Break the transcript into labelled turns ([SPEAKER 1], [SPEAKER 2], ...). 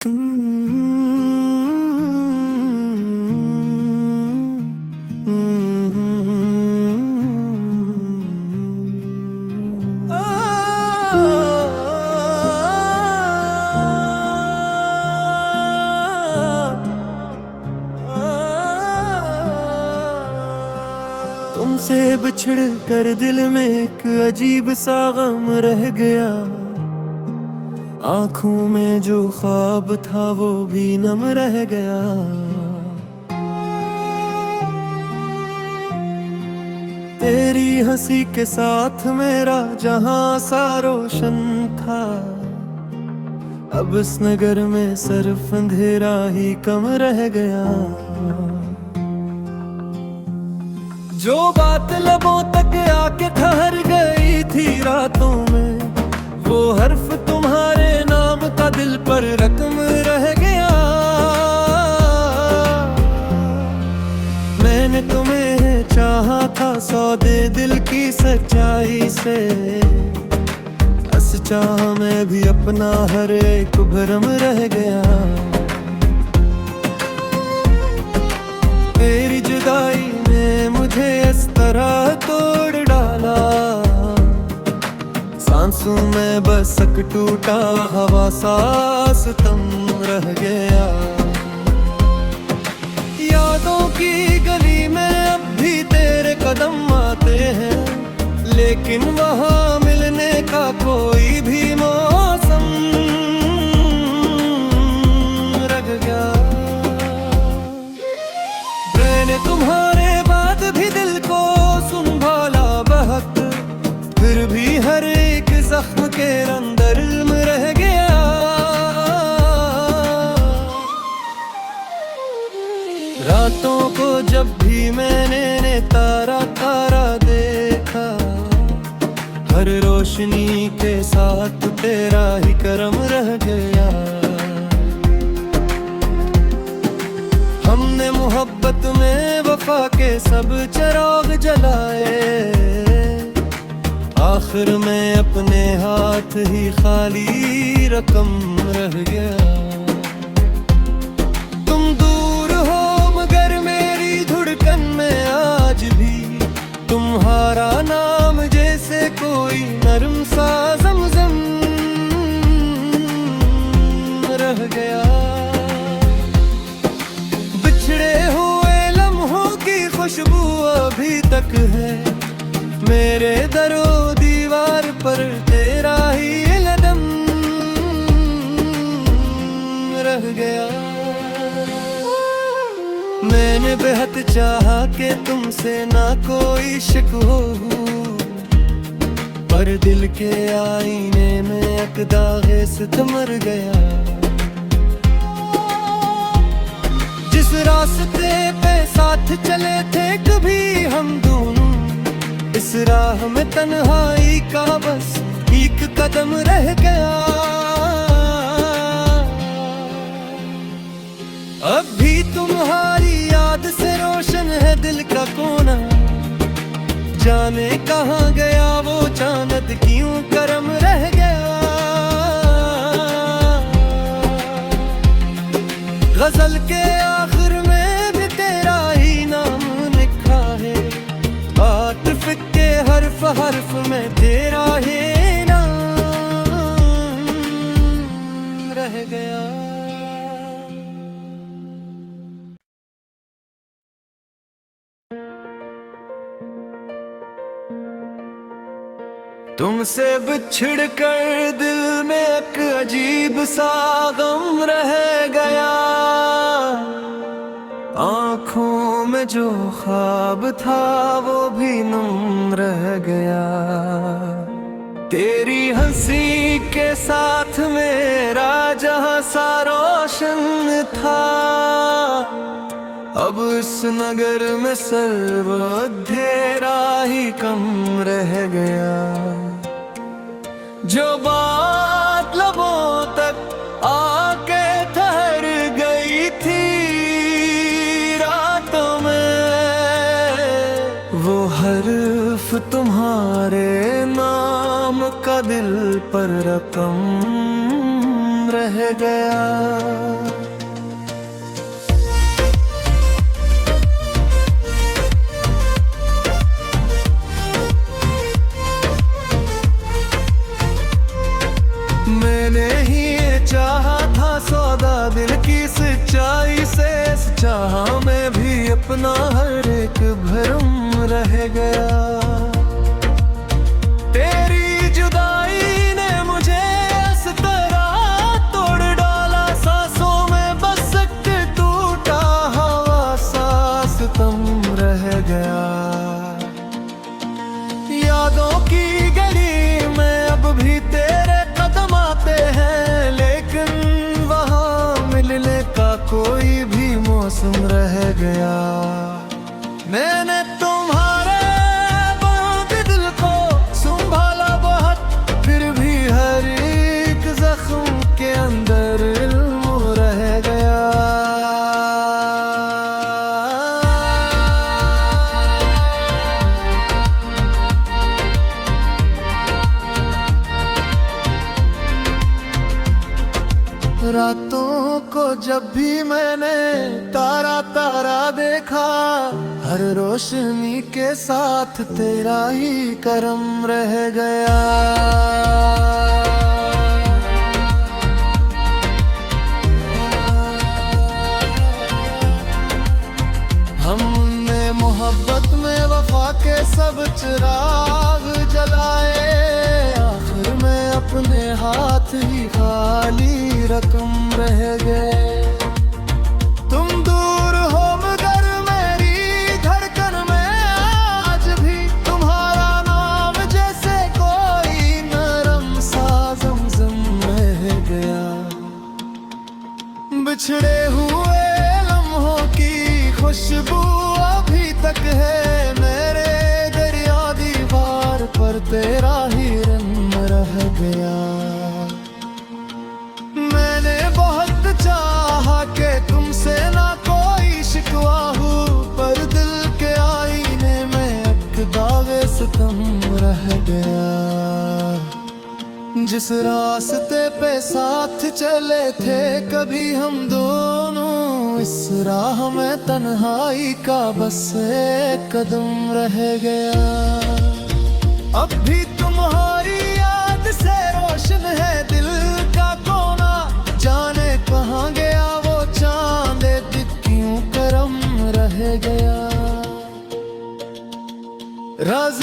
[SPEAKER 1] तुमसे बिछड़ कर दिल में एक अजीब सा गम रह गया। आँखों में जो ख्वाब था वो भी नम रह गया। तेरी हंसी के साथ मेरा जहां सा रोशन था। अब इस नगर में सिर्फ अंधेरा ही कम रह गया। जो बात लबों तक आके ठहर गई थी रातों में, वो हर्फ तुम्हारे नाम का दिल पर रकम रह गया। मैंने तुम्हें चाहा था सौदे दिल की सच्चाई से। बस चाह मैं भी अपना हर एक भरम रह गया। तेरी जुदाई ने मुझे इस तरह तोड़ डाला। सांसों में बस एक टूटा हवा सा सितम रह गया। यादों की गली में अब भी तेरे कदम आते हैं, लेकिन वहाँ मिलने का कोई भी मौसम रह गया। मैंने तुम्हारे बाद भी दिल को संभाला बहुत, फिर भी हर एक जख्म के अंदर इल्म रह गया। रातों को जब भी मैंने तारा तारा देखा, हर रोशनी के साथ तेरा ही करम रह गया। हमने मोहब्बत में वफा के सब चिराग जलाए, आखिर में अपने हाथ ही खाली रकम रह गया। तुम दूर हो मगर मेरी धड़कन में आज भी तुम्हारा नाम जैसे कोई नरम सा ज़मज़म रह गया। बिछड़े हुए लम्हों की खुशबू अभी तक है मेरे दरो दीवार पर, तेरा ही लदम रह गया। मैंने बेहद चाहा कि तुमसे ना कोई शक हो, पर दिल के आईने में एक दागे सितम मर गया। जिस रास्ते पे साथ चले थे कभी हम दोनों, इस राह में तन्हाई का बस एक कदम रह गया। अब भी तुम्हारी याद से रोशन है दिल का कोना, जाने कहाँ गया वो चांद क्यों करम रह गया। गजल के आखिर में भी तेरा ही नाम लिखा है, आतिफ के हर्फ हर्फ में तेरा ही नाम रह गया। तुमसे बिछड़ कर दिल में एक अजीब सा गम रह गया। आँखों में जो ख्वाब था वो भी नम रह गया। तेरी हंसी के साथ मेरा जहां सा रोशन था, अब इस नगर में सर्व अंधेरा ही कम रह गया। जो बात लबों तक आके ठहर गई थी रातों में, वो हर्फ तुम्हारे नाम का दिल पर रकम रह गया। मैंने ही ये चाहा था सौदा दिल की सच्चाई से, इस चाह में भी अपना हर एक भरम रह गया। तेरी जुदाई ने मुझे इस तरह तोड़ डाला, सांसों में बस के टूटा हवा सांस तुम रह गया। यादों की गली में अब भी तेरे कदम आते हैं, लेकिन वहाँ मिलने का कोई भी मौसम रह गया। मैंने तुम्हारे बंद दिल को संभाला बहुत, फिर भी हर एक जख्म के अंदर इल्म रह गया। रातों को जब भी मैंने तारा तारा देखा, हर रोशनी के साथ तेरा ही करम रह गया। हमने मोहब्बत में वफा के सब चिराग जलाए, आखिर में अपने हाथ ही खाली रकम रह गए। तुम दूर हो मगर मेरी धड़कन में आज भी तुम्हारा नाम जैसे कोई नरम सा ज़मज़म रह गया। बिछड़े हुए लम्हों की खुशबू अभी तक है मेरे दरिया दीवार पर, तेरा ही रंग रह गया। मैंने बहुत चाहा कि तुमसे ना कोई शिकवा हो, पर दिल के आईने में एक दागे सितम रह गया। जिस रास्ते पे साथ चले थे कभी हम दोनों, इस राह में तन्हाई का बस एक कदम रह गया। अब भी तुम्हारी याद से रोशन है दिल का कोना, जाने कहाँ गया वो चांद क्यों करम रह गया। राज़